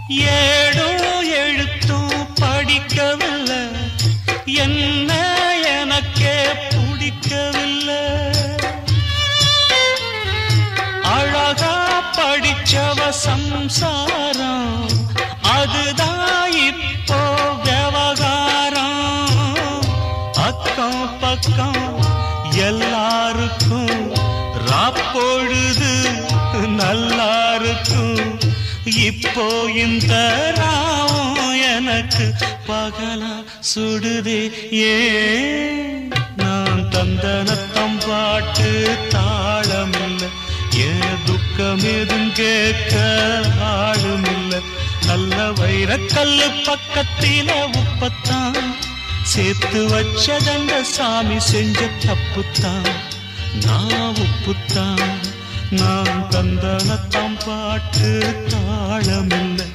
ஏடும் எழுத்தும் படிக்கவில்லை, என்ன எனக்கே பிடிக்கவில்லை. அழகா படிச்சவ சம்சாரம், அதுதான் இப்போ விவகாரம். அக்கம் பக்கம் எல்லாருக்கும் ராப்பொழுது நல்லா இருக்கும். இப்போ இந்த ராவும் எனக்கு பகலா சுடுதே. ஏன் நான் தந்தனத்தம் பாட்டு தாளமில்லை, ஏன் துக்கம் எதும் கேட்க ஆளுமில்லை. நல்ல வைரக்கல்லு பக்கத்தில உப்பத்தான் சேர்த்து வச்சதங்க சாமி செஞ்ச தப்புத்தான். நான் உப்புத்தான், நான் தந்தனத்தம் பாட்டு தாளமில்லை,